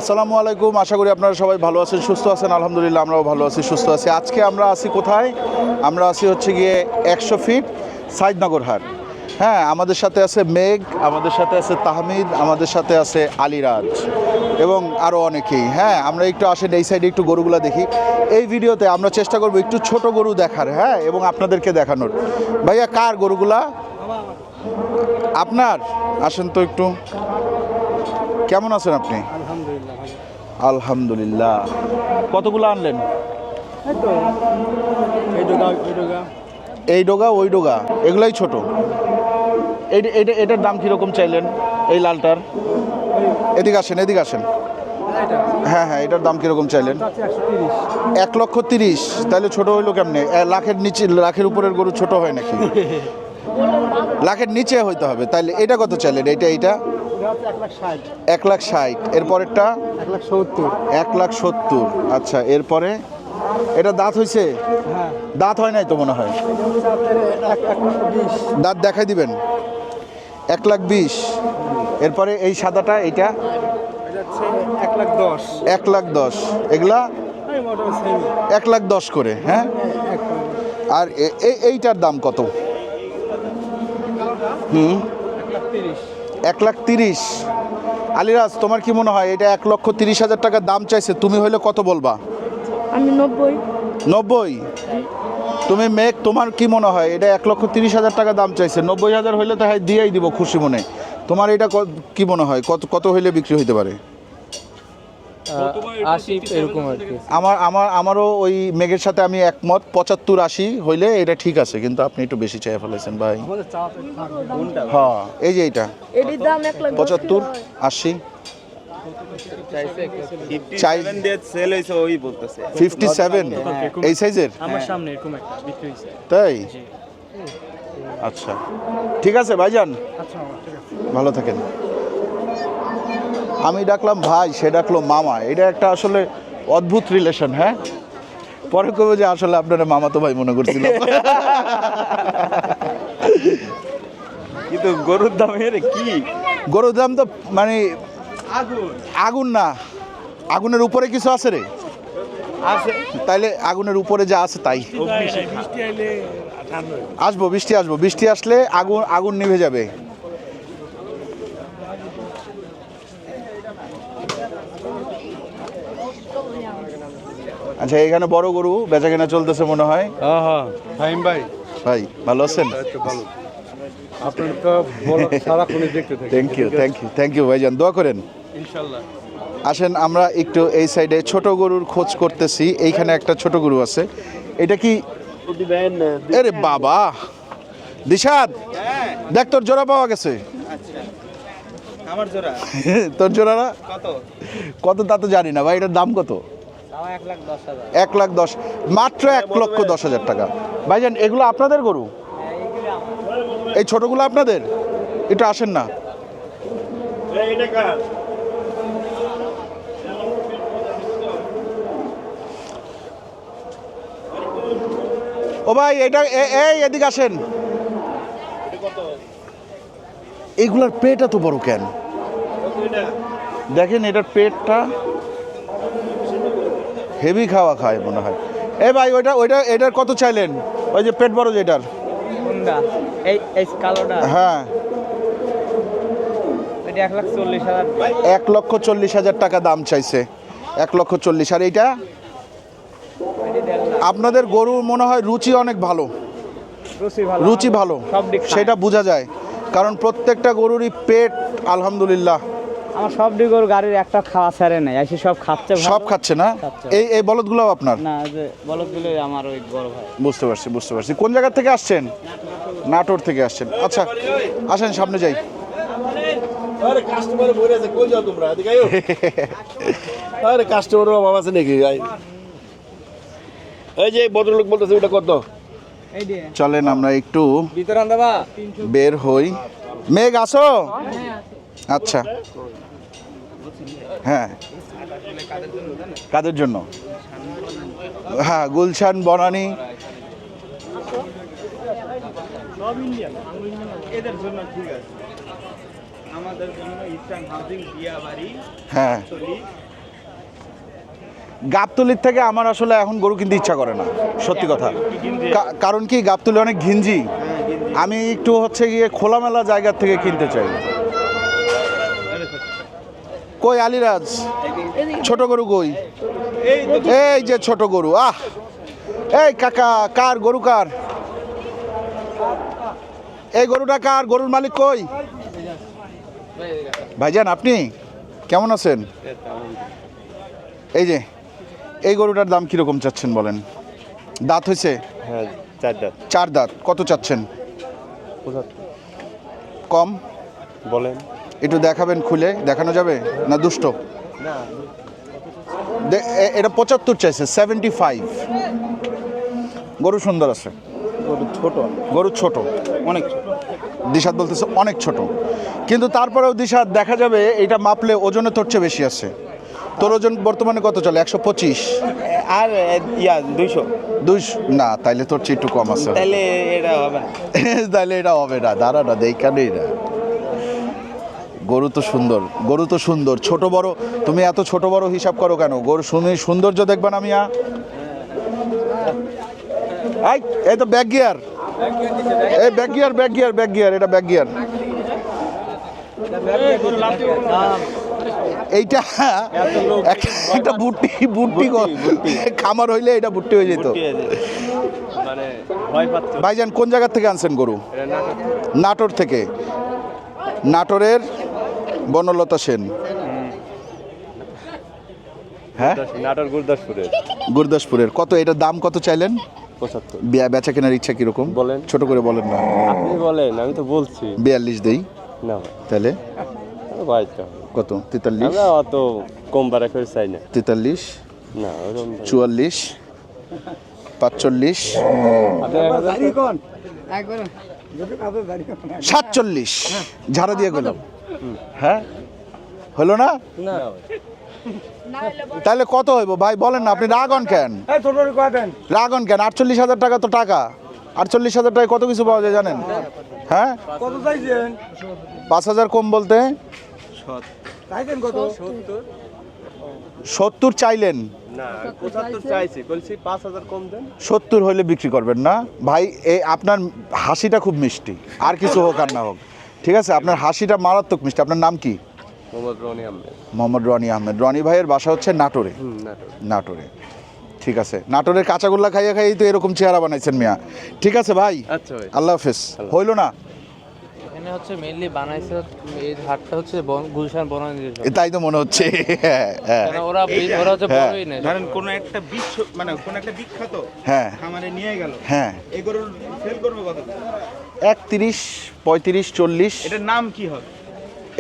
আসসালামু আলাইকুম, আশা করি আপনারা সবাই ভালো আছেন, সুস্থ আছেন। আলহামদুলিল্লাহ আমরাও ভালো আছি, সুস্থ আছি। আজকে আমরা আছি কোথায়? আমরা আছি হচ্ছে গিয়ে 100 ফিট সাইদনগর হাট। হ্যাঁ, আমাদের সাথে আছে মেঘ, আমাদের সাথে আছে তাহমিদ, আমাদের সাথে আছে আলিরাজ এবং আরও অনেকেই। হ্যাঁ, আমরা একটু আসেন এই সাইডে একটু গরুগুলা দেখি। এই ভিডিওতে আমরা চেষ্টা করব একটু ছোট গরু দেখার, হ্যাঁ, এবং আপনাদেরকে দেখানোর। ভাইয়া, কার গরুগুলা? আপনার? আসেন তো একটু। কেমন আছেন আপনি? আলহামদুলিল্লাহ। কতগুলো আনলেন? এই ডোগা ওই ডোগা এগুলাই ছোট। এটার দাম কীরকম চাইলেন? এই লালটার? এদিকে আসেন, এদিকে আসেন। হ্যাঁ হ্যাঁ, এটার দাম কীরকম চাইলেন? 1,30,000। তাহলে ছোট হইলো কেমনে? লাখের নিচে, লাখের উপরের গরু ছোট হয় নাকি? লাখের নিচে হইতে হবে। তাইলে এটা কত চাইলেন? এইটা 1,60,000। এরপরেরটা 1,70,000। আচ্ছা, এরপরে এটা দাঁত হয়েছে? দাঁত হয় নাই তো মনে হয়। দাঁত দেখাই দিবেন। 1,20,000। এরপরে এই সাদাটা, এইটা 1,10,000। এগুলা 1,10,000 করে। হ্যাঁ, আর এইটার দাম কত? 1,30,000। আলিরাজ, তোমার কি মনে হয়? এটা 1,30,000 টাকার দাম চাইছে, তুমি হইলে কত বলবা? আমি 90। 90? তুমি মেঘ, তোমার কি মনে হয়? এটা 1,30,000 টাকা দাম চাইছে, 90,000 হইলে তো হয় দিয়েই দিব খুশি মনে। তোমার এটা কি মনে হয়, কত কত হইলে বিক্রি হইতে পারে? 80 এরকম আর কি। আমারও ওই মেঘের সাথে আমি একমত। 75-80 হইলে এটা ঠিক আছে, কিন্তু আপনি একটু বেশি চাই ফেলেছেন ভাই। হ্যাঁ, এই যে এইটা এটির দাম 75-80 57 এই সাইজের। আমার সামনে এরকম একটা বিক্রি হইছে। তাই? আচ্ছা, ঠিক আছে ভাইজান, আচ্ছা ঠিক আছে। ভালো থাকেন। আমি ডাকলাম ভাই, সে ডাকলো মামা। এটা একটা আসলে অদ্ভুত রিলেশন। হ্যাঁ, পরে কবে যে আসলে আপনারা মামা তো ভাই মনে করছিলাম। কিন্তু গরুর দাম কি? গরুর দাম তো মানে আগুন না, আগুনের উপরে কিছু আছে রে? আছে। তাইলে আগুনের উপরে যা আছে তাই। আসবো, বৃষ্টি আসলে আগুন নিভে যাবে। আচ্ছা, এখানে বড় গরু বেচা কেনা চলতেছে মনে হয়। হ্যাঁ, ফাহিম ভাই। ভাই ভালো আছেন? ভালো। আপনার তো সারাক্ষণই দেখতে থাকি। থ্যাংক ইউ ভাইজান, দোয়া করেন ইনশাল্লাহ। আসেন, আমরা একটু এই সাইডে ছোট গরুর খোঁজ করতেছি। এইখানে একটা ছোট গরু আছে। এটা কি? আরে বাবা, দিশাদ, দেখ তোর জোড়া পাওয়া গেছে। আমার জোড়া। তোর জোড়া না? কত? তা তো জানি না ভাই। এটার দাম কত? 1,10,000। মাত্র 1,10,000 টাকা। ভাইজান, এগুলো আপনাদের গরু? এই ছোটগুলো আপনাদের? একটু আসেন না। ও ভাই, এটা এদিকে আসেন। এইগুলার পেট এত বড় কেন? দেখেন এটার পেটটা হেভি খায় মনে হয়। ভাই, এটার কত চাইলেন? ওই যে পেট বড় যেটার। কোনটা? এই কালোটা? হ্যাঁ, এটা 1,40,000। 1,40,000 টাকা দাম চাইছে। 1,40,000। আর এইটা? আপনাদের গরু মনে হয় রুচি অনেক ভালো। রুচি ভালো, সেটা বোঝা যায়, কারণ প্রত্যেকটা গরুরই পেট আলহামদুলিল্লাহ। আমার সব গরু গাড়ির একটা খাওয়া ছাড়ে নাই, এসে সব খাচ্ছে। সব খাচ্ছে না? এই বলদগুলো আপনার না? যে বলদগুলো আমার ওই বড় ভাই। বুঝতে পারছি। কোন জায়গা থেকে আসছেন? নাটোর থেকে আসছেন। আচ্ছা, আসেন সামনে যাই। আরে কাস্টমার বইরে আছে, কই যাও তোমরা? এদিকে আইও। আরে কাস্টমারের অভাব আছে নাকি? এই যে ভদ্রলোক বলতেছে ওটা কত? এই দিয়ে চলেন আমরা একটু ভিতর আনবা বের হই। মেঘ আসো। আচ্ছা, হ্যাঁ, কাদের জন্য? হ্যাঁ, গুলশান, বনানী। এদের জন্য ঠিক আছে। আমাদের জন্য ইস্টার্ন হাউজিং, বিয়াবাড়ি, হ্যাঁ, গাবতলির থেকে আমার আসলে এখন গরু কিনতে ইচ্ছা করে না, সত্যি কথা। কারণ কি, গাবতলি অনেক ঘিঞ্জি, আমি একটু হচ্ছে গিয়ে খোলামেলা জায়গার থেকে কিনতে চাই। কই আলিরাজ, ছোট গরু কই? এই যে ছোট গরু, এই কাকা, কার গরু কার? এই গরুটা কার? গরুর মালিক কই? ভাইজান আপনি কেমন আছেন? এই যে এই গরুটার দাম কিরকম চাচ্ছেন বলেন? দাঁত হয়েছে? হ্যাঁ, 4 দাঁত। 4 দাঁত। কত চাচ্ছেন? 75 কম বলেন। একটু দেখাবেন, খুলে দেখানো যাবে না? দুষ্ট এটা 75 চাইছে, 75। গরু সুন্দর আছে, ছোট, গরু ছোট, অনেক ছোট। দিশাত বলতেছে অনেক ছোট, কিন্তু তারপরেও দিশাত দেখা যাবে এটা মাপলে ওজনে তোর চেয়ে বেশি আছে। তোর ওজন বর্তমানে কত চলে? 125 আর 200। 200 না, তাইলে তোর চেয়ে একটু কম আছে। তাহলে এটা হবে না। তাইলে এটা হবে না, দাঁড়া না, দেখানেই না। গরু তো সুন্দর, গরু তো সুন্দর, ছোট বড় তুমি এত ছোট বড় হিসাব করো কেন? গরু সৌন্দর্য দেখবে না মিয়া? এই তো ব্যাক গিয়ার, এই back gear, back gear, back gear, এটা ব্যাক গিয়ার। এইটা একটা বুট্টি খামার হইলে এটা বুট্টি হয়ে যেত। মানে ভয় পাচ্ছ? ভাইজান কোন জায়গা থেকে আনছেন গরু? নাটোর থেকে। নাটোরের বনলতা সেন, হ্যাঁ, নাটোর গুরদাসপুরে। গুরদাসপুরের। কত এটার দাম কত চাইলেন? 75। বেচা কেনার ইচ্ছা কিরকম বলেন। ছোট করে বলেন না। আপনি বলেন, আমি তো বলছি। 42 দেই। না তাহলে ভাইটা কত? 43, আমরা অত কম বাড়া করে চাই না। 43, না ওরকম 44, 45, 47 ঝাড়া দিয়ে গেলাম। হ্যাঁ, হলো না? তাহলে কত হইব ভাই বলেন না? আপনি রাগন কেন? রাগন কেন? 48,000 টাকা তো টাকা। 48,000 টাকায় কত কিছু পাওয়া যায় জানেন? হ্যাঁ, 5,000 কম বলতে 70 চাইলেন। না 75 চাইছি, বলছি 5000 কম দেন। 70 হইলে বিক্রি করবেন না ভাই? এই আপনার হাসিটা খুব মিষ্টি, আর কিছু হোক আর না হোক, ঠিক আছে? আপনার হাসিটা মারাত্মক মিষ্টি। আপনার নাম কি? মোহাম্মদ রনি আহমেদ। মোহাম্মদ রনি আহমেদ। রনি ভাইয়ের বাসা হচ্ছে নাটোরে। নাটোর। নাটোরে, ঠিক আছে। নাটোরের কাঁচাগোল্লা খাইয়ে খাইয়ে তো এরকম চেহারা বানাইছেন মিয়া। ঠিক আছে ভাই, আচ্ছা ভাই। আল্লাহ হাফেজ। হইলো না? এখানে হচ্ছে মেইনলি বানাইছে, এই হাটটা হচ্ছে গুলশান বনানীর জন্য। তাই তো মনে হচ্ছে। হ্যাঁ, হ্যাঁ, কারণ ওরা হচ্ছে হ্যাঁ। বড়ই না। ধরেন কোন একটা মানে কোন একটা বিখ্যাত হ্যাঁ, খামারে নিয়ে গেল, হ্যাঁ। এই গরুর সেল করবে কত? 31, 35, 40। এটার নাম কি হবে?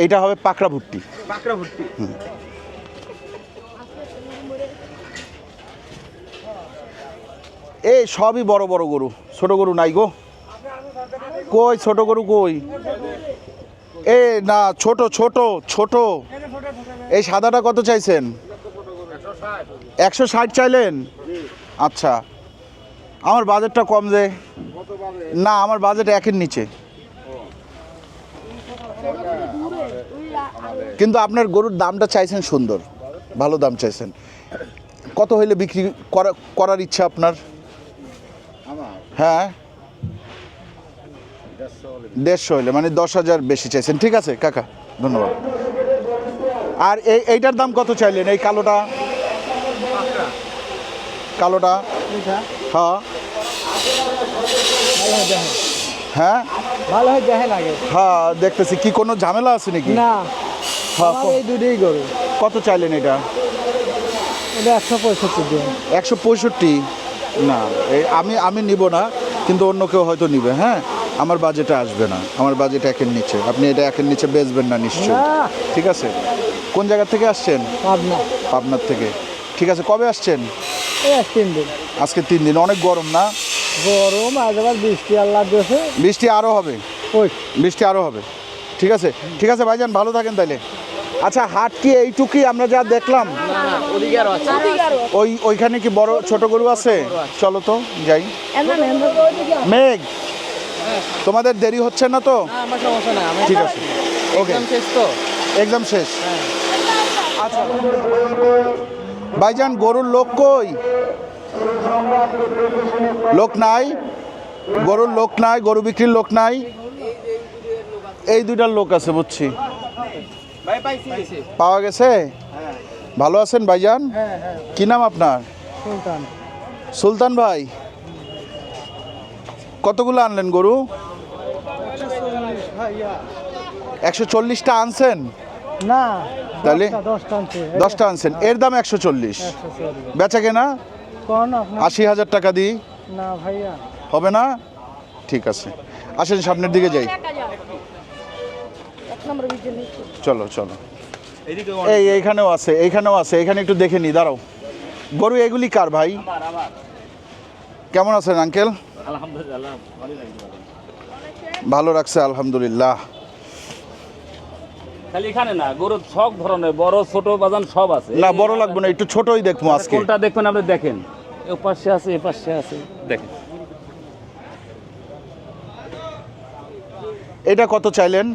এটা হবে পাকড়া ভুট্টি। পাকড়া ভর্তি। এই সবই বড় বড় গরু, ছোট গরু নাই গো। কই ছোট গরু কই? এ না, ছোট ছোট ছোট। এই সাদাটা কত চাইছেন? 160 চাইলেন? আচ্ছা, আমার বাজেটটা কম যে। না, আমার বাজেট 1-এর নিচে। কিন্তু আপনার গরুর দামটা চাইছেন সুন্দর, ভালো দাম চাইছেন। কত হইলে বিক্রি করার ইচ্ছা আপনার? হ্যাঁ, 150 হইলে, মানে 10,000 বেশি চাইছেন। ঠিক আছে কাকা, ধন্যবাদ। আর এইটার দাম কত চাইলেন? এই কালোটা, কালোটা? হ্যাঁ, হ্যাঁ, ভালো হয় দেখে লাগে হ্যাঁ, দেখতেছি। কি কোনো ঝামেলা আছে নাকি? না, হ্যাঁ, এই দুটোই গরু। কত চাইলেন এটা? এটা 165 দিয়ে। 165? না, আমি নিব না, কিন্তু অন্য কেউ হয়তো নিবে। হ্যাঁ, আমার বাজেটে আসবে না, আমার বাজেট 1-এর নিচে। আপনি এটা 1-এর নিচে বেচবেন না নিশ্চয়ই। না। ঠিক আছে। কোন জায়গা থেকে আসছেন? পাবনা। পাবনার থেকে। ঠিক আছে, কবে আসছেন? এই 3 দিন। আজকে 3 দিন। অনেক গরম না? গরম, আজ আবার বৃষ্টি আল্লাহ দিয়েছে। বৃষ্টি আরও হবে, ওই বৃষ্টি আরও হবে। ঠিক আছে, ঠিক আছে ভাইজান, ভালো থাকেন তাইলে। আচ্ছা, হাট কি এইটুকুই আমরা যা দেখলাম? ওইখানে কি বড় ছোট গরু আছে? চলো তো যাই। মেঘ, তোমাদের দেরি হচ্ছে না তো? আমার সমস্যা নাই, আমি ঠিক আছে, ওকে। শেষ তো। এক্সাম শেষ। আচ্ছা ভাইজান গরুর লোক কই? লোক নাই, গরুর লোক নাই, গরু বিক্রির লোক নাই। এই দুইটার লোক আছে বুঝছি। ভাই পাইছি। পাওয়া গেছে? ভালো আছেন ভাইজান? কি নাম আপনার? সুলতান। সুলতান ভাই, কতগুলো আনলেন গরু? 140টা আনছেন? না, তাহলে 10টা আনছে। 10টা আনছেন, এর দাম 140। বেচা কেনা কোন আপনার? 80,000 টাকা দিই, না ভাইয়া। হবে না? ঠিক আছে, আসেন সামনের দিকে যাই। চলো চলো। এদিকে এইখানেও আছে, এইখানেও আছে, এখানে একটু দেখে নি, দাঁড়াও। গরু এগুলি কার ভাই? কেমন আছেন আঙ্কেল? ভালো রাখছে আলহামদুলিল্লাহ। খালি এখানে না, গরুর সব ধরনের বড় ছোট বাজান সব আছে। না বড় লাগবে না, একটু ছোটই দেখবো আজকে। কোনটা দেখবেন আপনি দেখেন, এ পাশে আছে এ পাশে আছে, দেখেন। এটা কত চাইলেন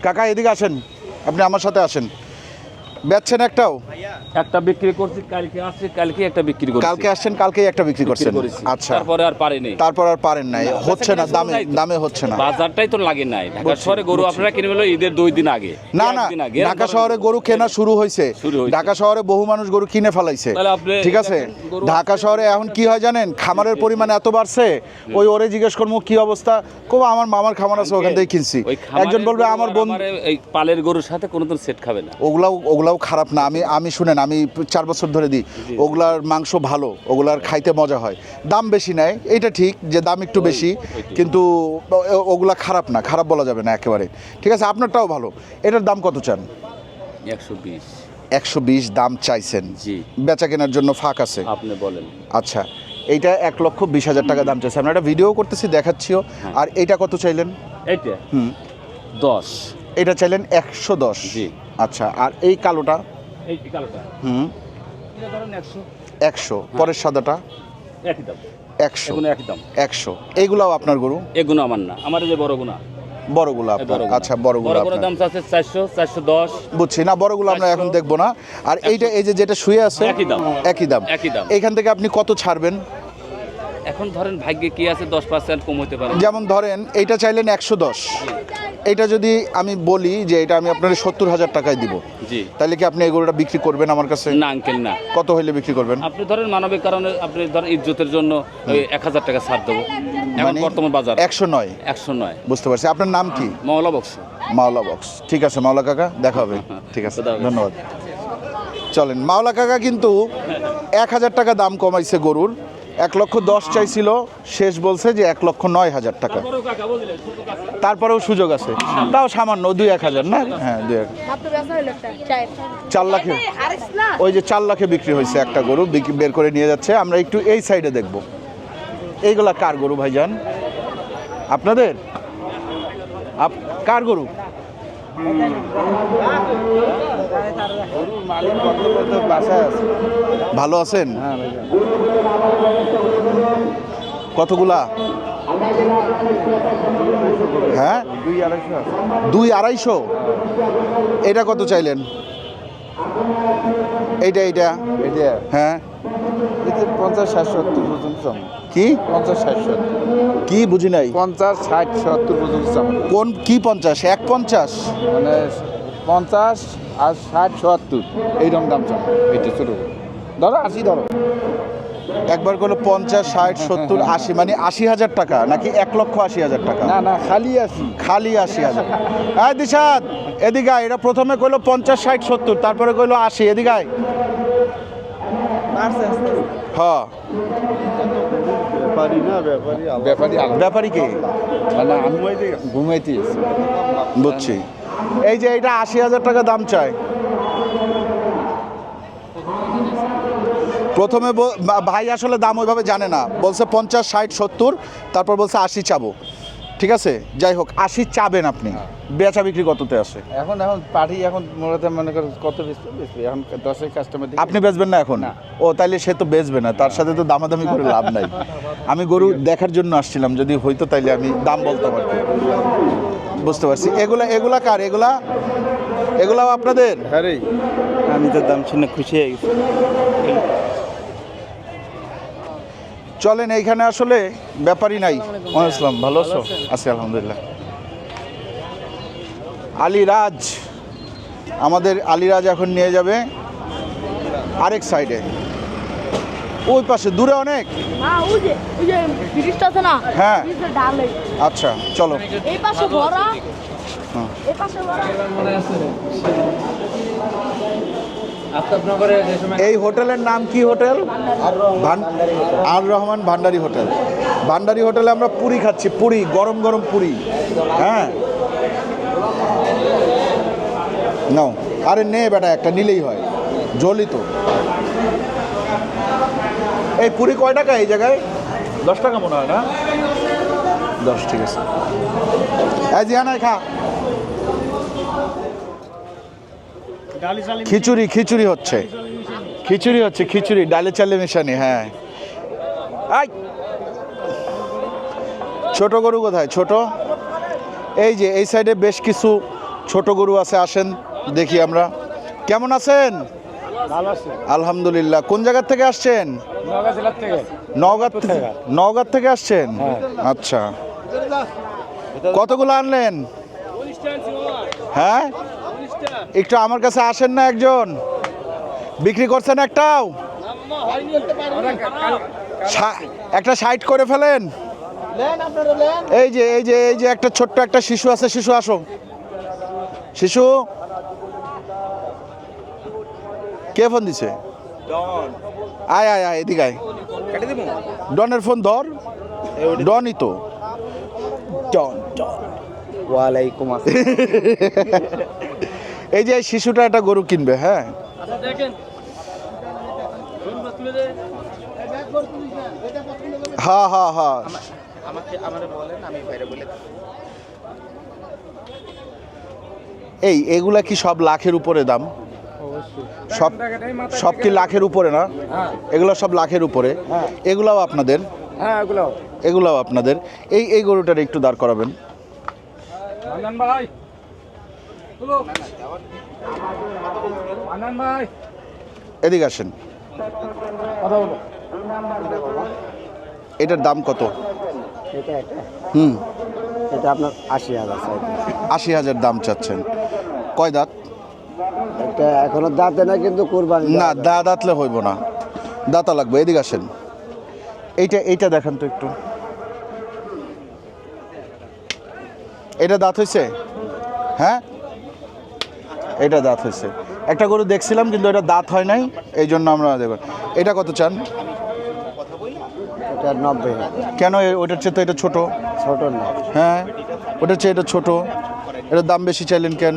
কাকা? এদিকে আসেন, আপনি আমার সাথে আসেন। বেচছেন একটাও? একটা বিক্রি করছি, কালকে আসছে, কালকে একটা বিক্রি করছি। কালকে আসছেন, কালকেই একটা বিক্রি করছেন? করেছি। আচ্ছা, তারপরে আর পারিনি। তারপর আর পারেন নাই, হচ্ছে না, দামে হচ্ছে না। বাজারটাই তো লাগে নাই। ঢাকা শহরে গরু আপনারা কিনে হলো ঈদের 2 দিন আগে। না না, একদিন আগে। ঢাকা শহরে গরু কেনা শুরু হয়েছে। শুরু হয়েছে। ঢাকা শহরে বহু মানুষ গরু কিনে ফেলাইছে। তাহলে আপনি ঠিক আছে, দেখেন গরু ঢাকা শহরে এখন কি হয় জানেন, খামারের পরিমাণ এত বাড়ছে, ওই ওরে জিজ্ঞেস করবো কি অবস্থা, কো আমার মামার খামার আছে ওখান থেকে কিনছি। ওই খামারের একজন বলবে গরু আমার আর বন্ধু। এই পালের গরুর সাথে কোনোদিন সেট খাবে না। ওগুলাও খারাপ না। আমি শুনেন, আমি 4 বছর ধরে দিই, ওগুলার মাংস ভালো, ওগুলার খাইতে মজা হয়। দাম বেশি নেয়, এইটা ঠিক যে দাম একটু বেশি, কিন্তু ওগুলা খারাপ না, খারাপ বলা যাবে না একেবারে। ঠিক আছে, আপনারটাও ভালো। এটার দাম কত চান? 120। 120 দাম চাইছেন? জি। বেচা কেনার জন্য ফাঁক আছে? আপনি বলেন। আচ্ছা, এইটা 1,20,000 টাকা দাম চাইছে। আমরা একটা ভিডিও করতেছি, দেখাচ্ছিও। আর এইটা কত চাইলেন? এইটা হুম 10। এটা চাইলেন 110। জি। আচ্ছা, আর এই কালোটা? এই কালোটা হুম এটা ধরেন 100। 100। পরের সাদাটা? একই দাম। 100। এগুলো একই দাম। 100। এইগুলাও আপনার গরু? এগুলো আমার না, আমার এই যে বড়গুনা। বড়গুলো আপনার? আচ্ছা, বড়গুলো বড়গুলোর আপনার। দাম আছে 400, 410। বুঝছি না, বড়গুলো আমরা এখন দেখবো না। আর এইটা, এই যে যেটা শুয়ে আছে, একই দাম। একই দাম। একই দাম। এখান থেকে আপনি কত ছাড়বেন? এখন ধরেন ভাগ্যে কি আছে, 10% কম হতে পারে। যেমন ধরেন এইটা চাইলেন 110, এইটা যদি আমি বলি যে এটা আমি আপনার 70,000 টাকায় দিব, জি। তাহলে কি আপনি এই গরুটা বিক্রি করবেন আমার কাছে? না আঙ্কেল না। কত হইলে বিক্রি করবেন? আপনি ধরেন মানবিক কারণে, আপনি ধরেন ইজ্জতের জন্য ওই 1000 টাকা ছাড় দেবো। এখন মানে বর্তমান বাজার 109। 109। বুঝতে পারছি। আপনার নাম কি? মওলা বক্স। মাওলা বক্স। ঠিক আছে মাওলা কাকা, দেখা হবে। ঠিক আছে, খুদা হাফেজ। ধন্যবাদ। চলেন, মাওলা কাকা কিন্তু 1000 টাকা দাম কমাইছে গরুর। 1,10,000 চাইছিল, শেষ বলছে যে 1,09,000 টাকা। তারপরেও সুযোগ আছে, তাও সামান্য 2-1,000 না? হ্যাঁ, 2-1। 4 লাখে, ওই যে 4 লাখে বিক্রি হয়েছে একটা গরু, বের করে নিয়ে যাচ্ছে। আমরা একটু এই সাইডে দেখব। এইগুলা কার গরু ভাইজান? আপনাদের? কার গরু? ভালো আছেন? কতগুলা? হ্যাঁ, 2-2.5 এটা কত চাইলেন? এইটা হ্যাঁ, 50-60-70 পর্যন্ত। কি 50-60-70 কি বুঝি নাই। 50-60-70 পর্যন্ত। কোন কি 50? 150? মানে 50 আর 60-70 এইরকম দাম চান। এইটা ছোট ধরো 80 ধরো। একবার করলো 50, 60, 70, 80, মানে 80,000 টাকা নাকি 1,80,000 টাকা? না না, খালি 80। খালি 80,000। হ্যাঁ দিশাদ, এদিকে আয়। এটা প্রথমে কইলো 50, 60, 70, তারপরে কইলো 80। এদিকে আয়। হ্যাঁ, ব্যাপারই আলাদা। ব্যাপারী কে? মানে আমি ঘুমাইতে এসেছি। বুঝছি। এই যে এটা 80,000 টাকা দাম চায়। প্রথমে ভাই আসলে দাম ওইভাবে জানে না, বলছে 50, 60, 70, তারপর বলছে 80 চাবো। ঠিক আছে, যাই হোক, 80 চাবেন আপনি। বেচা বিক্রি কততে আছে? এখন পার্টি এখন মূলত মনে করেন কত বেচবে এখন 10 কাস্টমার। আপনি বেচবেন না এখন? ও, তাইলে সে তো বেচবে না, তার সাথে তো দামাদামি করে লাভ নাই। আমি গরু দেখার জন্য আসছিলাম, যদি হইতো তাইলে আমি দাম বলতাম আর কি। বুঝতে পারছি। এগুলা কার? এগুলাও আপনাদের? আরে আমি তো দাম শুনে খুশি হয়ে গেছি। চলেন, এইখানে আসলে ব্যাপারই নাই। ওয়ালাইকুম আসসালাম, ভালো আছো? আছি আলহামদুলিল্লাহ। আলিরাজ, আমাদের আলিরাজ এখন নিয়ে যাবে আরেক সাইডে, ওই পাশে দূরে অনেক। না ওই যে ব্রিজটা আছে না, হ্যাঁ। ব্রিজের ডালে আচ্ছা চলো। এই পাশে ভরা, হ্যাঁ। এই পাশে ভরা। আফতাবনগরে যে সময় এই হোটেলের নাম কি হোটেল? আর রহমান ভান্ডারি হোটেল। ভান্ডারি হোটেলে আমরা পুরি খাচ্ছি, পুরি, গরম গরম পুরি। হ্যাঁ নাও, আরে নে বেটা, একটা নিলেই হয়, জলই তো। এই পুরি কয় টাকা এই জায়গায়? 10 টাকা মনে হয় না? 10, ঠিক আছে। এই জিয়ানাই খা। খিচুড়ি, খিচুড়ি হচ্ছে, খিচুড়ি হচ্ছে, খিচুড়ি ডালে চালে মেশানি। হ্যাঁ, আই ছোট গরু কোথায়? ছোট এই যে এই সাইডে বেশ কিছু ছোট গরু আছে, আসেন দেখি আমরা। কেমন আছেন? আলহামদুলিল্লাহ। কোন জায়গা থেকে আসছেন? নওগাঁ থেকে আসছেন? আচ্ছা, কতগুলো আনলেন? হ্যাঁ, একটু আমার কাছে আসেন না, একজন বিক্রি করছেন একটাও? একটা 60 করে ফেলেন। এই যে এই যে এই যে একটা ছোট্ট একটা শিশু আছে, শিশু আসো, শিশু। কে ফোন দিছে? আয় আয় আয়, এদিকে আয়। ডনের ফোন ধর, ডনই তো। ডন ডন। ওয়ালাইকুম আসসালাম। এই যে এই শিশুটা একটা গরু কিনবে। হ্যাঁ, হ্যাঁ হ্যাঁ হ্যাঁ। এগুলা কি সব লাখের উপরে দাম? সব সব কি লাখের উপরে না? এগুলো সব লাখের উপরে। এগুলাও আপনাদের? হ্যাঁ এগুলাও আপনাদের। এই গরুটার একটু দাঁড় করাবেন। এদিকে আসেন। এটার দাম কত? এটা আপনার 80,000। 80,000 দাম চাচ্ছেন। কয় দাঁত? এটা এখনো দাঁতে না, কিন্তু কুরবানি না, দাঁতলে হইব না, দাঁতা লাগবে। এদিকে আসেন। এইটা দেখান তো একটু। এটা দাঁত হয়েছে? হ্যাঁ, এটা দাঁত হয়েছে। একটা গরু দেখছিলাম কিন্তু এটা দাঁত হয় নাই, এই জন্য আমরা দেখব। এটা কত চান? এটা 90। কেন? ওটার চেয়ে তো এটা ছোট। ছোট না? হ্যাঁ, ওটার চেয়ে এটা ছোট, এটার দাম বেশি চাইলেন কেন?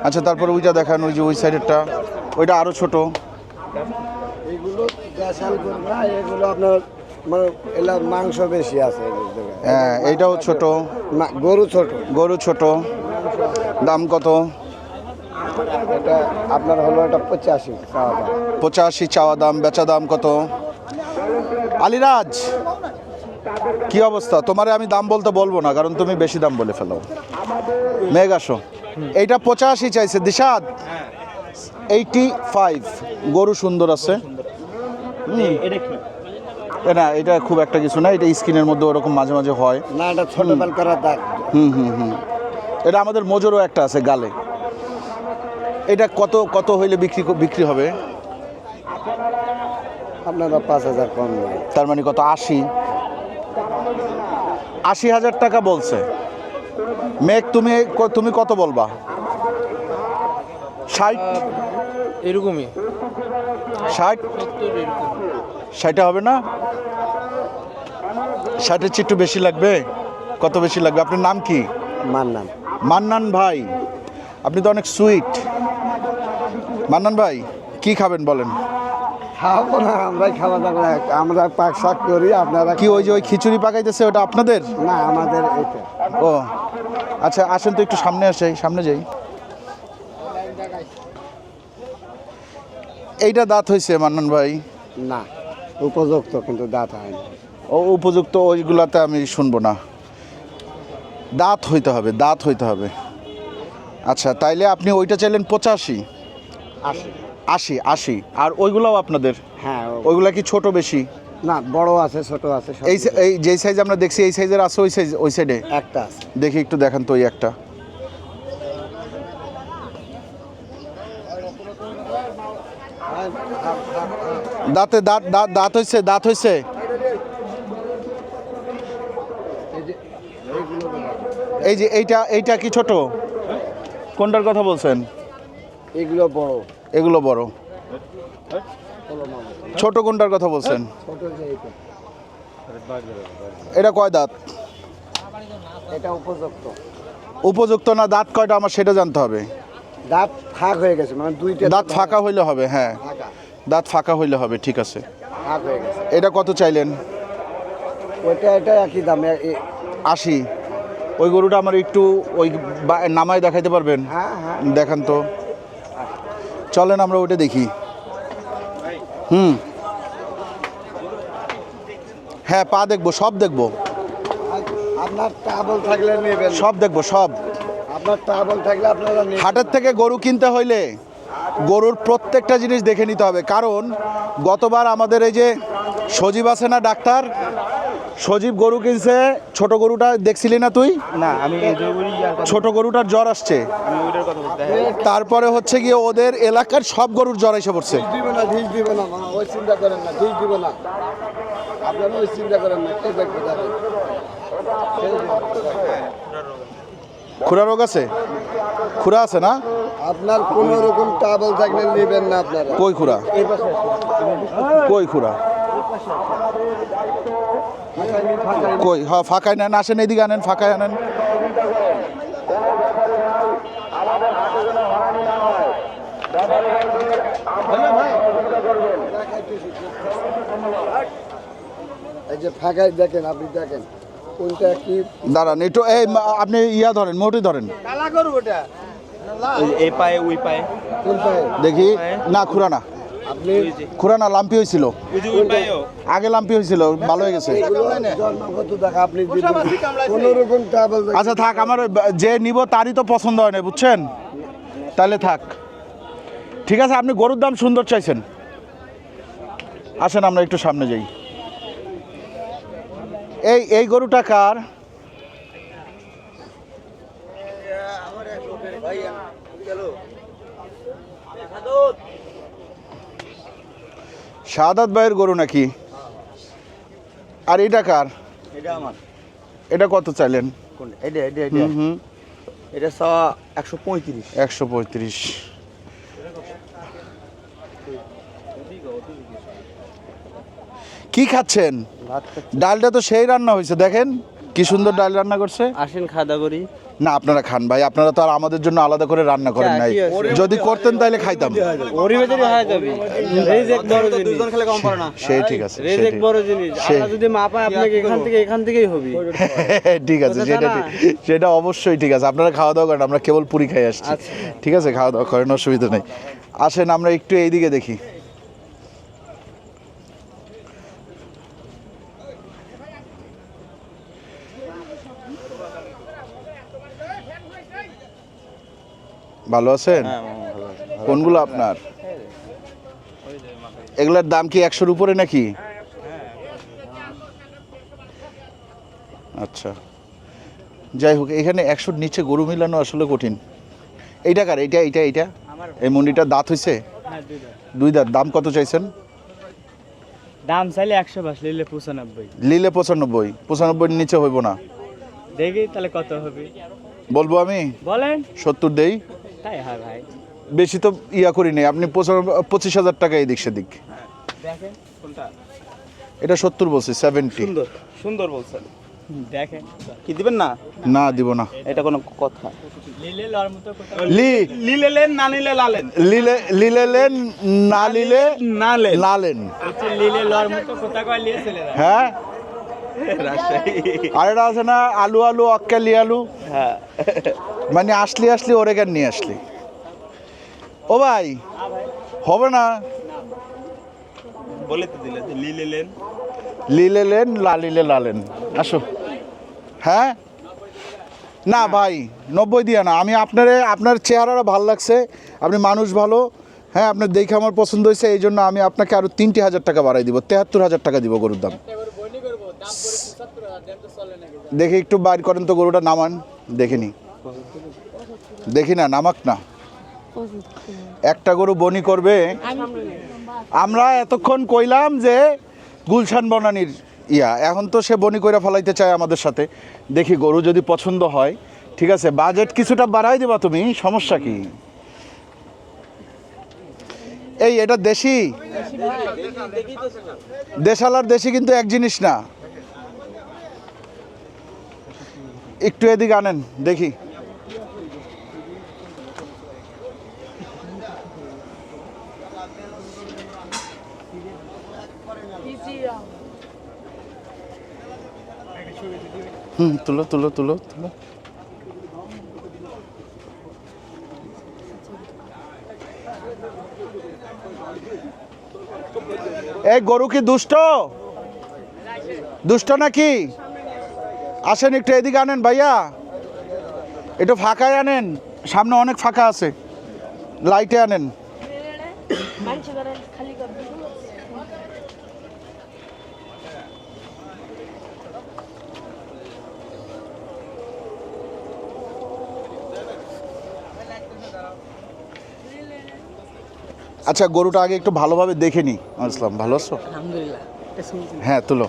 আচ্ছা, তারপর ওইটা দেখান, ওই যে ওই সাইডেরটা, ওইটা আরও ছোট। এগুলো দেশাল গরু না, এগুলো আপনার মানে এলা মাংস বেশি আছে। হ্যাঁ, এইটাও ছোট। গরু ছোট। গরু ছোট। দাম কত? এটা আপনার হলো এটা 85 চাওয়া দাম। 85 চাওয়া দাম, বেচা দাম কত? আলিরাজ, কি অবস্থা? তোমারে আমি দাম বলতে বলবো না, কারণ তুমি বেশি দাম বলে ফেলো। মেঘ আসো। এইটা 85 চাইছে দিশাদ। 85। গরু সুন্দর আছে। না, এটা খুব একটা কিছু না, এটা স্কিনের মধ্যে ওরকম মাঝে মাঝে হয় না, এটা ছোট বেলকার দাগ। এটা আমাদের মজুরও একটা আছে গালে। এটা কত কত হইলে বিক্রি হবে? আপনারা 5,000 কম দেবেন। তার মানে কত? 80,000 টাকা বলছে। মেঘ, তুমি কত বলবা? 60? এরকমই 60? 60 হবে না? 60-এর চেয়ে একটু বেশি লাগবে। কত বেশি লাগবে? আপনার নাম কি? মান্নান। মান্নান ভাই, আপনি তো অনেক সুইট। মান্নান ভাই, কি খাবেন বলেন? খাবো না, আমরাই খাওয়া দাওয়া, আমরা পাক শাক করি। আপনারা কি ওই যে ওই খিচুড়ি পাকাইতেছে, ওটা আপনাদের? না, আমাদের এটা। ও আচ্ছা, আসেন তো একটু সামনে আসেন, সামনে যাই। এইটা দাঁত হয়েছে মান্নান ভাই? না, উপযুক্ত, কিন্তু দাঁত হয়নি। ও উপযুক্ত, ওইগুলাতে আমি শুনবো না, দাঁত হইতে হবে, দাঁত হইতে হবে। আচ্ছা, তাইলে আপনি ওইটা চাইলেন 85? 80। 80। আর ওইগুলাও আপনাদের? হ্যাঁ, ওইগুলা কি ছোট বেশি? না বড় আছে ছোট আছে সব এই যেই সাইজ আমরা দেখছি এই সাইজের আছে ওই সাইজ ওই সাইডে একটা আছে। দেখি একটু দেখান তো ওই একটা। দাঁতে দাঁত দাঁত দাঁত হইছে দাঁত হইছে। এই যে এইটা কি ছোট? কোনটার কথা বলছেন? এগুলো বড়। এগুলো বড়। ছোট কোনটার কথা বলছেন? ছোট যে এইটা। এটা কয় দাঁত? এটা উপযুক্ত। উপযুক্ত না দাঁত কয়টা আমার সেটা জানতে হবে। দাঁত ফাঁক হয়ে গেছে মানে দুইটা দাঁত ফাঁকা হইলে হবে, হ্যাঁ ফাঁকা দাঁত ফাঁকা হইলে হবে, ঠিক আছে। ফাঁক হয়ে গেছে। এটা কত চাইলেন? এটা একই দাম 80। ওই গরুটা আমার একটু ওই নামায় দেখাইতে পারবেন? হ্যাঁ হ্যাঁ দেখান তো, চলেন আমরা ওইটা দেখি। হ্যাঁ পা দেখবো, সব দেখবো, আপনার টাবল থাকলে নেবেন। সব দেখবো সব। আপনার টাবল থাকলে আপনারা নেবেন। হাটের থেকে গরু কিনতে হইলে গরুর প্রত্যেকটা জিনিস দেখে নিতে হবে, কারণ গতবার আমাদের এই যে সজীব আছে না ডাক্তার, সজীব গরু কিনছে, ছোট গরুটা দেখছিলি না তুই? না আমি ছোট গরুটার জ্বর আসছে, ওইটার কথা বলতে তারপরে হচ্ছে গিয়ে ওদের এলাকার সব গরুর জ্বর এসে পড়ছে। ঢিল দিব না মামা, ওই চিন্তা করেন না, ঢিল দিব না, আপনারা ওই চিন্তা করেন না, কে দেখবে তাদের। খুরা রোগ আছে? খুরা আছে না? আপনার কোনো রকম টাবল থাকলে নেবেন না আপনারা। কই খুরা? কই খুরা? কই? হ্যাঁ ফাঁকায় নেন, আসেন এদিকে আনেন, ফাঁকায় আনেন। এই যে ফাঁকায় দেখেন, আপনি দেখেন কোনটা কি। দাঁড়ান একটু, এই আপনি ইয়া ধরেন, মোটি ধরেন এই পায়ে ওই পায়ে কোনটায় দেখি। না খুরা না, আপনি খুরা না, লাম্পি হয়েছিল ওই যে ওই পায়েও আগে, লাম্পি হয়েছিল, ভালো হয়ে গেছে। জন্মগত দেখা আপনি কোনো রকম টাবল আচ্ছা থাক, আমার যে নিব তারই তো পছন্দ হয় না, বুঝছেন? তাহলে থাক, ঠিক আছে। আপনি গরুর দাম সুন্দর চাইছেন, আসেন আমরা একটু সামনে যাই। এই গরুটা কার? শাহাদাত ভাইয়ের গরু নাকি? আর এটা কার? এটা আমার। এটা কত চাইলেন? এটা এটা 135। 135। কি খাচ্ছেন? ডালটা তো সেই রান্না হয়েছে, দেখেন কি সুন্দর ডাল রান্না করছে। আসেন খাওয়া করি। না আপনারা খান ভাই, আপনারা তো আর আমাদের জন্য আলাদা করে রান্না করেন নাই, যদি করতেন তাহলে খাইতাম। ওরি ভেতরে হয়ে যাবে। রেজেক বড় জিনিস। দুজন খেলে কম পড়ে না। সেই ঠিক আছে, রেজেক বড় জিনিস। আল্লাহ যদি মা পায় আপনাকে এখান থেকেই হবে। ঠিক আছে, সেটা অবশ্যই ঠিক আছে। আপনারা খাওয়া দাওয়া করেন, আমরা কেবল পুরি খাই আসছি। ঠিক আছে, খাওয়া দাওয়া করেন, অসুবিধা নেই। আসেন আমরা একটু এইদিকে দেখি। ভালো আছেন? কোনগুলো আপনার? এগুলার দাম কি 100-র উপরে নাকি? আচ্ছা, যাই হোক, এখানে 100-র নিচে গরু মিলানো আসলে কঠিন। এইটা কার? এইটা এই মন্ডিটার দাঁত হয়েছে? দুই দাঁত। দাম কত চাইছেন? দাম চাইলে 120, নিলে 95। লিলে 95। 95-র নিচে হইব না। দেখি তাহলে কত হবে বলবো আমি? বলেন। 70 দেই। তাই হ্যাঁ ভাই, বেশি তো ইয়া করি নাই। আপনি 25,000 টাকা এদিক সেদিক। দেখেন কোনটা। এটা 70 বলছি, 70। সুন্দর সুন্দর বলছেন। দেখেন কি দিবেন না? না দিব না। এটা কোনো কথা? লিলে লর মতো কথা। লিলে লেন না নিলে লালেন। লিলে লেন, না লিলে নালেন। লালেন। হচ্ছে লিলে লর মতো কথা কয় লিয়ে চলে যায়। হ্যাঁ, রাজশাহী। আর এটা আছে না আলু অক্কালি আলু, হ্যাঁ মানে আসলি ওরেগান নিয়ে আসলি। ও ভাই হবে না? বলে তো দিলে যে লিলে লেন। লিলে লেন, লালিলে লালেন। আসো। হ্যাঁ না ভাই, 90 দিয়া না। আমি আপনার চেহারাটা ভালো লাগছে, আপনি মানুষ ভালো, হ্যাঁ, আপনার দেখে আমার পছন্দ হয়েছে, এই জন্য আমি আপনাকে আরও 3,000 টাকা বাড়াই দিব, 73,000 টাকা দিব গরুর দাম। দেখে একটু বাইর করেন তো, গরুটা নামান দেখিনি, দেখি না, নামাক না। একটা গরু বনি করবে। আমরা এতক্ষণ কইলাম যে গুলশান বনানীর এখন তো সে বনি কইরা ফলাইতে চায় আমাদের সাথে। দেখি গরু যদি পছন্দ হয়, ঠিক আছে, বাজেট কিছুটা বাড়াই দেবা তুমি, সমস্যা কি? এই এটা দেশি, দেশালার দেশি কিন্তু এক জিনিস না। একটু এদিকে আনেন দেখি। তুলো তুলো তুলো তুলো। এই গরু কি দুষ্ট, দুষ্ট নাকি? আসেন একটু এদিকে আনেন ভাইয়া, একটু ফাঁকায় আনেন, সামনে অনেক ফাঁকা আছে, লাইটে আনেন। আচ্ছা, গরুটা আগে একটু ভালোভাবে দেখে নি। আসসালাম, ভালো আছো? আলহামদুলিল্লাহ। হ্যাঁ, তুলো।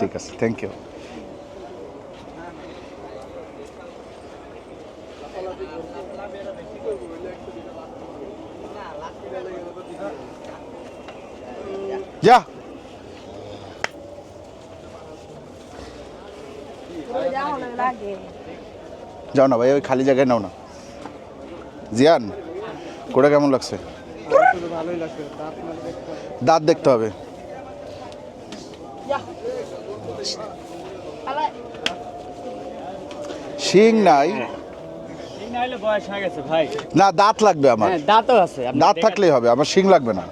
ঠিক আছে, থ্যাংক ইউ। যা যাও না ভাই, ওই খালি জায়গায় নাও না। জিয়ান, কোটা কেমন লাগছে? দাঁত দেখতে হবে। শিং নাই না, দাঁত লাগবে আমার। দাঁতও আছে, দাঁত থাকলেই হবে, আমার শিং লাগবে না।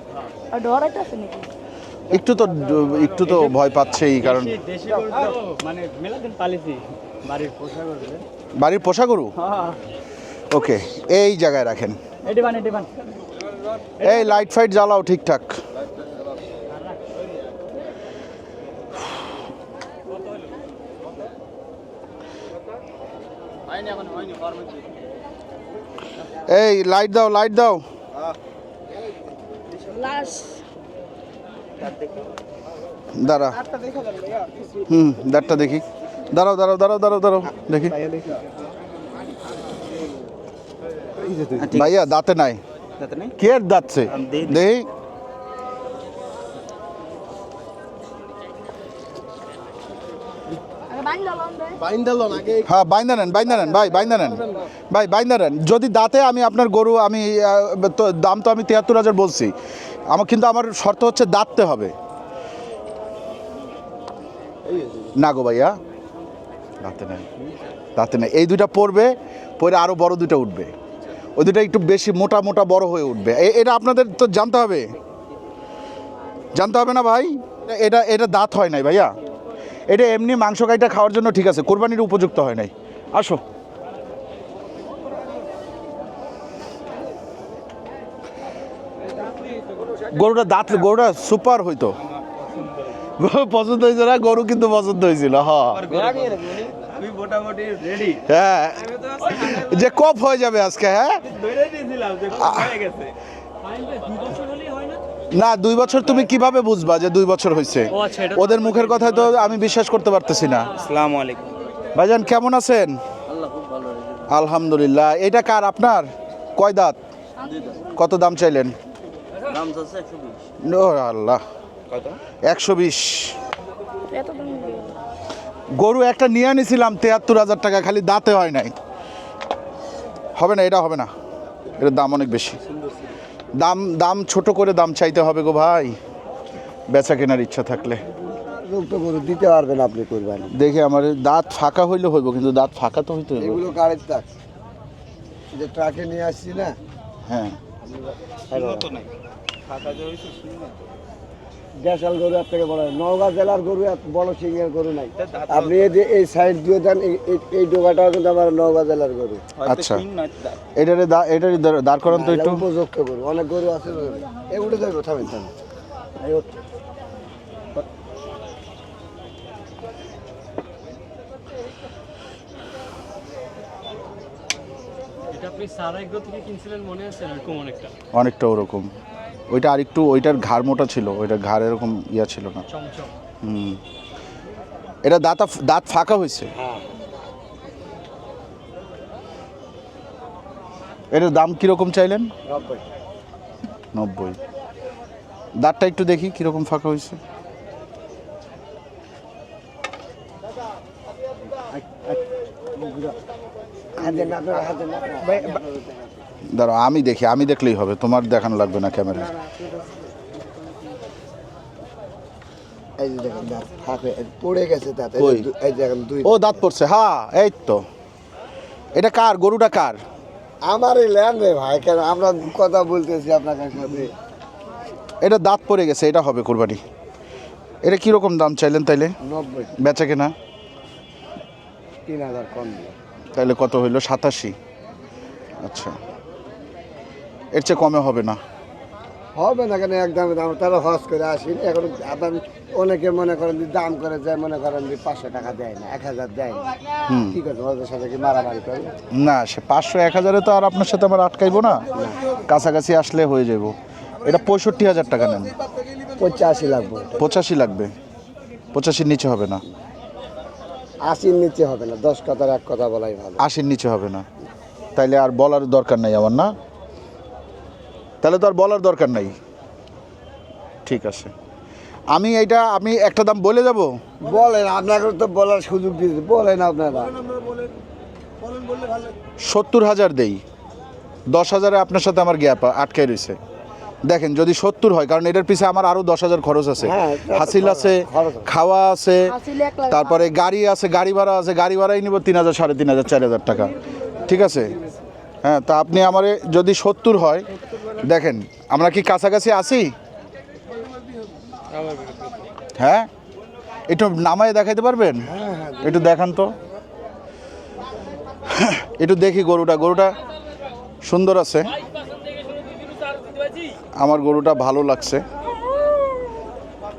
একটু তো ভয় পাচ্ছেই, কারণ বাড়ির পোষা গরু। ওকে, এই জায়গায় রাখেন। এই লাইট ফাইট জ্বালাও ঠিকঠাক। এই লাইট দাও, লাইট দাও। দাঁড়া, দাঁতটা দেখি। দাঁড়াও দাঁড়াও দাঁড়াও দাঁড়াও দাঁড়াও দেখি। ভাইয়া দাঁতে নাই, কে দাঁতছে দেখি। হ্যাঁ, বাইন্দা নেন, বাইন্দা নেন ভাই, বাইন্দা নেন ভাই, বাইন্দা নেন। যদি দাঁতে, আমি আপনার গরু, আমি তো দাম তো আমি 73,000 বলছি, আমার কিন্তু আমার শর্ত হচ্ছে দাঁততে হবে। না গো ভাইয়া, দাঁতে নেই, দাঁতে নেই। এই দুইটা পড়বে, পরে আরও বড় দুইটা উঠবে, ওই দুইটা একটু বেশি মোটা মোটা বড় হয়ে উঠবে। এটা আপনাদের তো জানতে হবে, জানতে হবে না ভাই? এটা এটা দাঁত হয় নাই ভাইয়া, এটা এমনি মাংস কাইটা খাওয়ার জন্য ঠিক আছে, কোরবানির উপযুক্ত হয় নাই। আসো, গরুটা দাঁত, গরুটা সুপার হইতো। গরু পছন্দ হয়েছে না? গরু কিন্তু পছন্দ হয়েছিল। হ্যাঁ, যে কপ হয়ে যাবে আজকে। হ্যাঁ না, 2 বছর তুমি কিভাবে বুঝবা যে 2 বছর হয়েছে? ওদের মুখের কথায় তো আমি বিশ্বাস করতে পারতেছি না। আসসালামু আলাইকুম ভাইজান, কেমন আছেন? আলহামদুলিল্লাহ। এটা কার, আপনার? কয় দাঁত? কত দাম চাইলেন? ও আল্লাহ, 120। গরু একটা নিয়ে আনিছিলাম 73,000 টাকা, খালি দাঁতে হয় নাই। হবে না, এটা হবে না, এটার দাম অনেক বেশি। দাম ছোট করে দাম চাইতে হবে গো ভাই, বেচা কেনার ইচ্ছা থাকলে। গরু দিতে পারবেন আপনি কোরবানি। দেখে আমার দাঁত ফাঁকা হইলে হইব, কিন্তু দাঁত ফাঁকা তো হইতে হবে। এগুলো গাড়ির ট্রাক, যে ট্রাকে নিয়ে আসছি না। হ্যাঁ, দেশাল গরু এর থেকে বড় হয়। নওগাঁ জেলার গরু এত বড় সিংহের গরু নাই। আপনি এই যে এই সাইড দিয়ে দেন, এই ডোকাটাও কিন্তু আমার নওগাঁ জেলার গরু। আচ্ছা এটারে দাঁড় করান তো একটু। উপযুক্ত গরু, অনেক গরু আছে। এই উঠে যাবে, থামেন থামেন। এই ওঠ। এটা আপনি সারাইগ্রো থেকে কিনছিলেন মনে আছে এরকম অনেকটা অনেকটা ওরকম। ওইটা আরেকটু, ওইটার ঘাড় মোটা ছিল, ওইটার ঘাড় এরকম ইয়া ছিল না। চমচম। এটা দাঁত ফাঁকা হয়েছে। এটার দাম কিরকম চাইলেন? 90। দাঁতটা একটু দেখি কিরকম ফাঁকা হয়েছে। দাঁড়াও আমি দেখি, আমি দেখলেই হবে, তোমার দেখানো লাগবে না ক্যামেরায়। এই যে দেখেন দাঁত ফাঁকে পড়ে গেছে দাঁত। কই? এই দেখেন দুই। ও দাঁত পড়ছে, হ্যাঁ এই তো। এটা কার গরুটা কার? আমারই ল্যান্ড রে ভাই, কেন আমরা কথা বলতেছি আপনার সাথে। এটা দাঁত পড়ে গেছে, এটা হবে কোরবানি। এটা কীরকম দাম চাইলেন তাইলে? 90। বেচা কেনা 3000 কম দিলাম। তাইলে কত হইলো? 87। আচ্ছা, এর চেয়ে কমে হবে না? হবে না কেন, একদম দাম। তারা হজ করে আসি এখন। আপনার অনেকে মনে করেন যে দাম করে যায়, মনে করেন যে 500 টাকা দেয় না, 1000 দেয় না। কি করবে, ওদের সাথে কি মারামারি করবে? না, সে 500-1000-এ তো আর আপনার সাথে আমার আটকাইবো না, কাছাকাছি আসলে হয়ে যাব। এটা 65,000 টাকা নেন। 85 লাগবে। 85 লাগবে? 85-র নিচে হবে না? 80-র নিচে হবে না। 10 কথার এক কথা বলাই ভালো। 80-র নিচে হবে না? তাইলে আর বলার দরকার নাই আমার, না? তাহলে তো আর বলার দরকার নাই। ঠিক আছে, আমি একটা দাম বলে যাব। বলেন, আপনাকে তো বলার সুযোগ দিয়েছি, বলেন আপনারা। 70,000 দেই। 10,000-এ আপনার সাথে আমার গ্যাপ আটকাই রয়েছে। দেখেন যদি 70 হয়, কারণ এটার পিছে আমার আরও 10,000 খরচ আছে। হ্যাঁ, হাসিল আছে, খাওয়া আছে, হাসিলে 1 লাখ। তারপরে গাড়ি আছে, গাড়ি ভাড়া আছে। গাড়ি ভাড়াই নিব 3,000, 3,500, 4,000 টাকা। ঠিক আছে, হ্যাঁ। তা আপনি আমারে যদি 70 হয়, দেখেন আমরা কি কাছাকাছি আছি? হ্যাঁ, একটু নামায় দেখাইতে পারবেন? একটু দেখান তো, একটু দেখি। গরুটা সুন্দর আছে, আমার গরুটা ভালো লাগছে।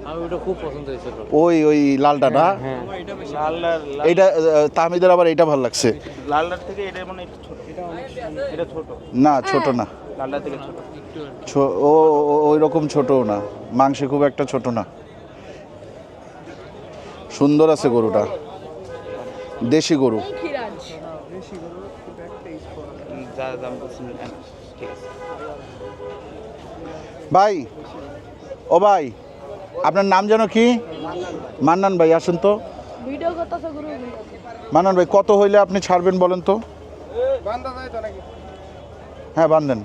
আমি ওটা খুব পছন্দ হয়েছে। ওই লালটা না? এইটা তাহমিদের আবার এইটা ভালো লাগছে। লালটার থেকে এটা মানে একটু ছোট। এটা ছোট না, ছোট না। লালটার থেকে ছোট। ওই রকম ছোটও না, মাংসে খুব একটা ছোট না। সুন্দর আছে গরুটা, দেশি গরু। খিরাজ। যা দাম বলছেন ঠিক আছে। ভাই, ও ভাই, আপনার নাম যেন কি? মান্নান ভাই, আসেন তো। ভিডিও করতেছে গুরু। মান্নান ভাই, কত হইলে আপনি ছাড়বেন বলেন তো? হ্যাঁ, বান্ধেন।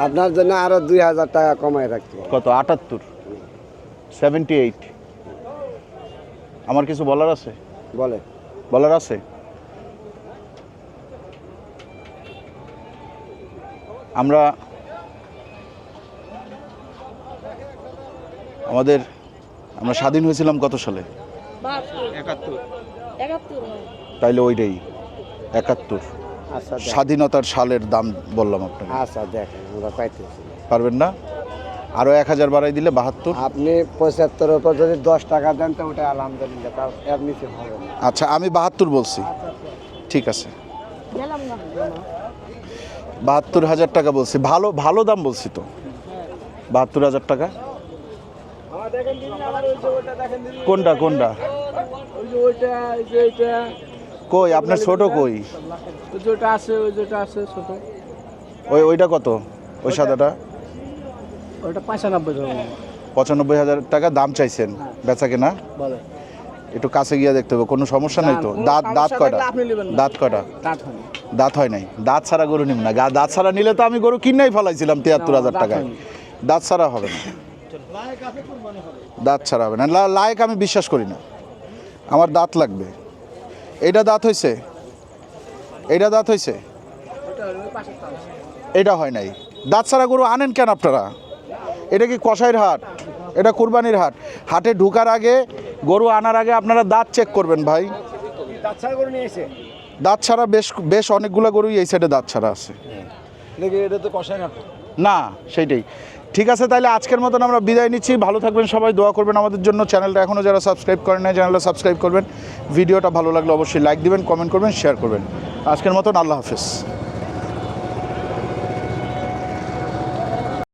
আপনার জন্য আরো 2000 টাকা কমায় রাখতে হবে। কত? 78, 78। আমার কিছু বলার আছে? বলার আছে। আমরা স্বাধীন হয়েছিলাম কত সালে? 71। তাইলে ওইটাই 71। আচ্ছা, স্বাধীনতার সালের দাম বললাম আপনাকে। আচ্ছা দেখেন, আমরা পাইতেছি। পারবেন না? আরো 1000 বাড়াই দিলে 72। আপনি 75-এর উপর যদি 10 টাকা দেন তো ওটা আলহামদুলিল্লাহ, তাও এর নিচে হবে না। আচ্ছা, আমি 72 বলছি। ঠিক আছে, গেলাম না। 72,000 টাকা বলছি। ভালো দাম বলছি তো। 72,000 টাকা। কোনটা? কই আপনার ছোট? কই যেটা আছে ছোট। ওইটা কত? ওই সাদাটা? ওটা 95,000। 95,000 টাকা দাম চাইছেন, বেচা কেনা? একটু কাছে গিয়ে দেখতে হবে, কোনো সমস্যা নেই তো? দাঁত কয়টা? দাঁত কয়টা? দাঁত হয় নাই। দাঁত ছাড়া গরু নিব না। দাঁত ছাড়া নিলে তো আমি গরু কিনাই ফেলাইছিলাম 73,000 টাকায়। দাঁত ছাড়া হবে না, দাঁত ছাড়া হবে না। লায়ক আমি বিশ্বাস করি না, আমার দাঁত লাগবে। এইটা দাঁত হয়েছে? এটা হয় নাই। দাঁত ছাড়া গরু আনেন কেন আপনারা? এটা কি কসাইর হাট, এটা কুরবানির হাট। হাটে ঢুকার আগে, গরু আনার আগে আপনারা দাঁত চেক করবেন ভাই। দাঁত ছাড়া বেশ বেশ অনেকগুলো গরুই এই সাইডে দাঁত ছাড়া আছে। এটা তো কষায় না। না, সেইটাই। ঠিক আছে, তাহলে আজকের মতন আমরা বিদায় নিচ্ছি। ভালো থাকবেন সবাই, দোয়া করবেন আমাদের জন্য। চ্যানেলটা এখনও যারা সাবস্ক্রাইব করেন না, চ্যানেলটা সাবস্ক্রাইব করবেন। ভিডিওটা ভালো লাগলে অবশ্যই লাইক দিবেন, কমেন্ট করবেন, শেয়ার করবেন। আজকের মতন আল্লাহ হাফেজ।